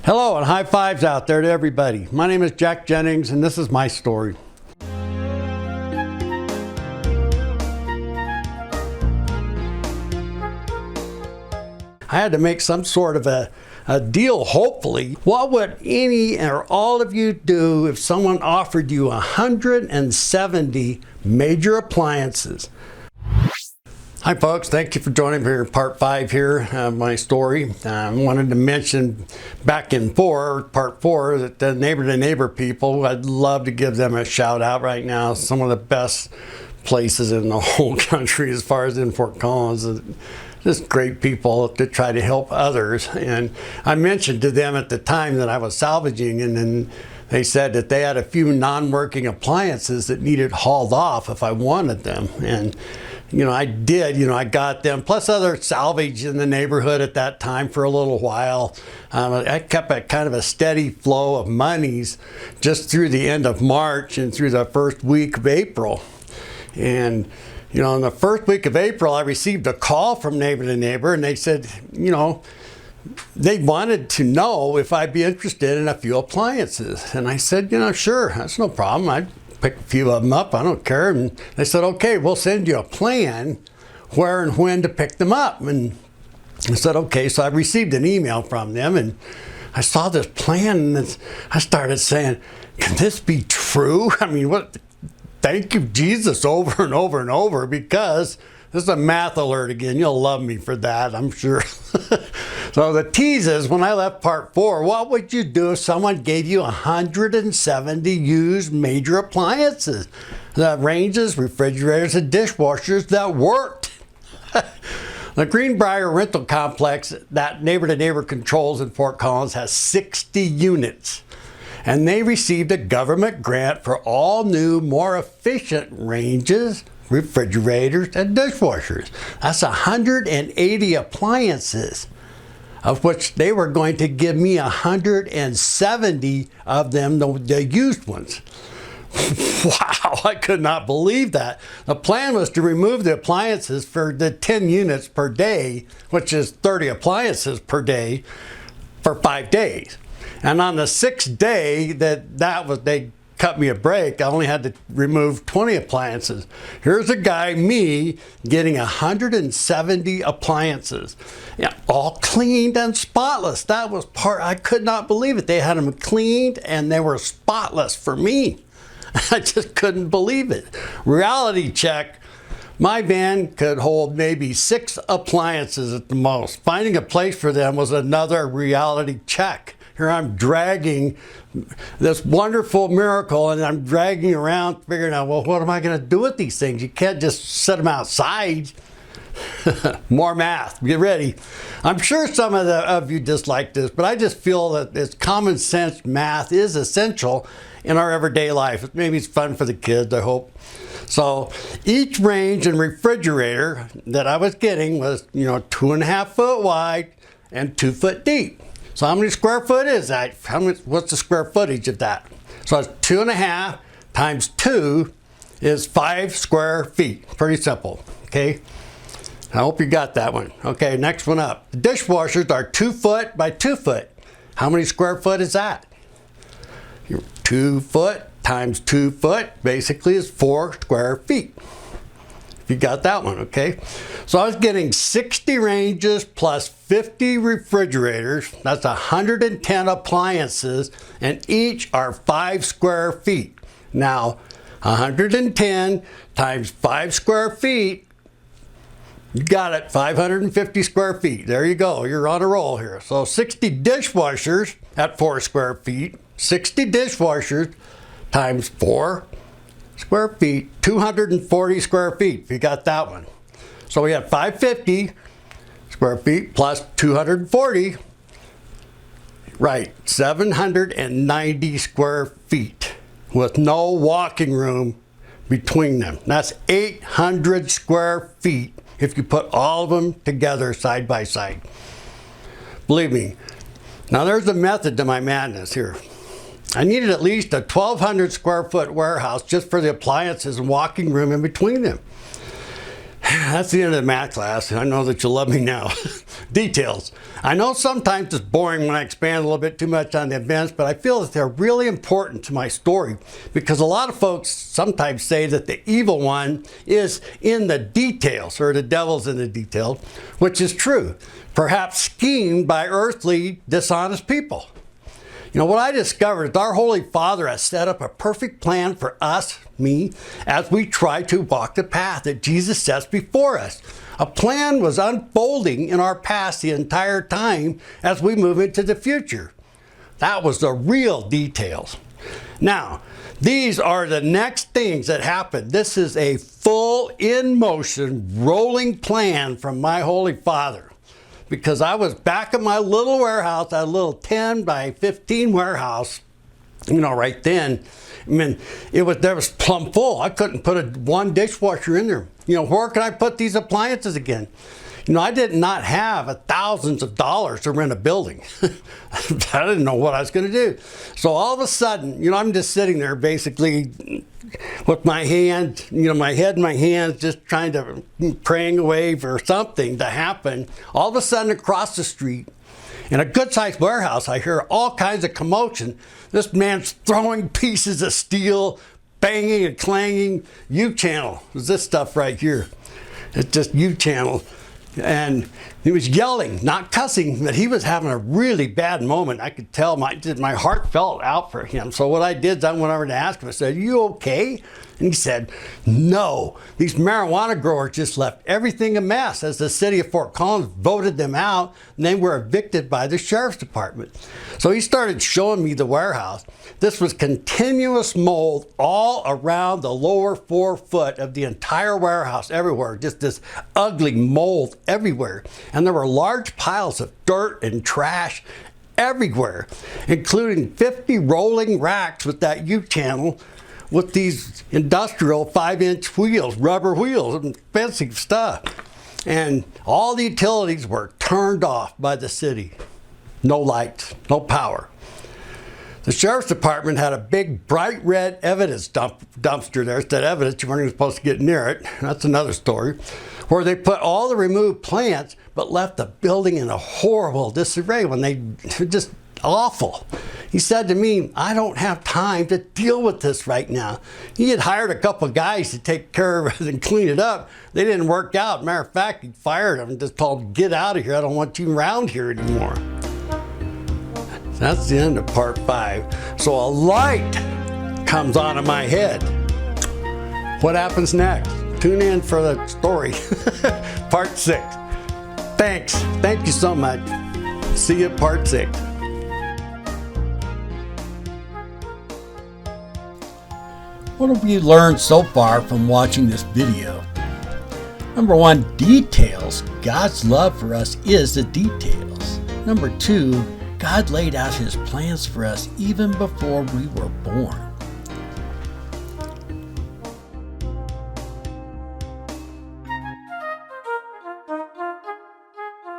Hello and high fives out there to everybody. My name is Jack Jennings and this is my story. I had to make some sort of a deal, hopefully. What would any or all of you do if someone offered you 170 major appliances? Hi folks, thank you for joining me here in part 5 here of my story. I wanted to mention back in part 4, that the neighbor to neighbor people, I'd love to give them a shout out right now. Some of the best places in the whole country as far as in Fort Collins. Just great people to try to help others. And I mentioned to them at the time that I was salvaging, and then they said that they had a few non-working appliances that needed hauled off if I wanted them. And I did, I got them, plus other salvage in the neighborhood at that time for a little while. I kept a kind of a steady flow of monies just through the end of March and through the first week of April. And in the first week of April, I received a call from neighbor to neighbor, and they said, they wanted to know if I'd be interested in a few appliances. And I said, sure, that's no problem. I'd pick a few of them up, I don't care. And they said, okay, we'll send you a plan where and when to pick them up. And I said, okay. So I received an email from them, and I saw this plan, and I started saying, can this be true? I mean, what? Thank you, Jesus, over and over and over, because this is a math alert again. You'll love me for that, I'm sure. So the tease is, when I left part 4, what would you do if someone gave you 170 used major appliances? The ranges, refrigerators, and dishwashers that worked. The Greenbrier Rental Complex that Neighbor to Neighbor controls in Fort Collins has 60 units. And they received a government grant for all new, more efficient ranges, refrigerators, and dishwashers. That's 180 appliances, of which they were going to give me 170 of them, the used ones. Wow, I could not believe that. The plan was to remove the appliances for the 10 units per day, which is 30 appliances per day, for 5 days. And on the 6th day they cut me a break, I only had to remove 20 appliances. Here's a guy, me, getting 170 appliances, all cleaned and spotless. That was I could not believe it. They had them cleaned and they were spotless for me. I just couldn't believe it. Reality check. My van could hold maybe 6 appliances at the most. Finding a place for them was another reality check. Here I'm dragging this wonderful miracle, and I'm dragging around figuring out, well, what am I going to do with these things? You can't just set them outside. More math. Get ready. I'm sure some of you dislike this, but I just feel that this common sense math is essential in our everyday life. Maybe it's fun for the kids, I hope. So each range and refrigerator that I was getting was, 2.5 foot wide and 2 foot deep. So how many square foot is that? What's the square footage of that? So it's 2.5 times 2 is 5 square feet. Pretty simple, okay? I hope you got that one. Okay, next one up. The dishwashers are 2 foot by 2 foot. How many square foot is that? 2 foot times 2 foot basically is 4 square feet. You got that one, okay? So I was getting 60 ranges plus 50 refrigerators. That's 110 appliances, and each are 5 square feet. Now, 110 times 5 square feet, you got it, 550 square feet. There you go, you're on a roll here. So 60 dishwashers at 4 square feet, 60 dishwashers times 4 square feet, 240 square feet, if you got that one. So we have 550 square feet plus 240, right, 790 square feet with no walking room between them. That's 800 square feet if you put all of them together side by side. Believe me. Now there's a method to my madness here. I needed at least a 1,200 square foot warehouse just for the appliances and walking room in between them. That's the end of the math class. I know that you love me now. Details. I know sometimes it's boring when I expand a little bit too much on the events, but I feel that they're really important to my story because a lot of folks sometimes say that the evil one is in the details, or the devil's in the details, which is true. Perhaps schemed by earthly, dishonest people. You know, what I discovered is our Holy Father has set up a perfect plan for us, me, as we try to walk the path that Jesus sets before us. A plan was unfolding in our past the entire time as we move into the future. That was the real details. Now, these are the next things that happened. This is a full, in motion, rolling plan from my Holy Father. Because I was back at my little warehouse, that little 10 by 15 warehouse, you know, right then. I mean, there was plumb full. I couldn't put one dishwasher in there. You know, where can I put these appliances again? You know, I did not have thousands of dollars to rent a building. I didn't know what I was going to do. So all of a sudden, you know, I'm just sitting there basically with my hand, you know, my head in my hands, just trying to, praying away for something to happen. All of a sudden across the street, in a good-sized warehouse, I hear all kinds of commotion. This man's throwing pieces of steel, banging and clanging. U-channel is this stuff right here. It's just U-channel. And he was yelling, not cussing, but he was having a really bad moment. I could tell my heart felt out for him. So what I did is I went over to ask him. I said, "Are you okay?" And he said, "No, these marijuana growers just left everything a mess as the city of Fort Collins voted them out, and they were evicted by the sheriff's department." So he started showing me the warehouse. This was continuous mold all around the lower 4 foot of the entire warehouse, everywhere, just this ugly mold everywhere. And there were large piles of dirt and trash everywhere, including 50 rolling racks with that U-channel with these industrial 5-inch wheels, rubber wheels, expensive stuff. And all the utilities were turned off by the city. No lights, no power. The sheriff's department had a big bright red evidence dumpster there. It's that evidence you weren't even supposed to get near it. That's another story. Where they put all the removed plants but left the building in a horrible disarray when they just awful. He said to me, "I don't have time to deal with this right now." He had hired a couple of guys to take care of it and clean it up. They didn't work out. Matter of fact, he fired them and just told them, "Get out of here. I don't want you around here anymore." That's the end of part 5. So a light comes on in my head. What happens next? Tune in for the story. Part 6. Thanks. Thank you so much. See you at part 6. What have you learned so far from watching this video? Number 1, details. God's love for us is the details. Number 2, God laid out His plans for us even before we were born.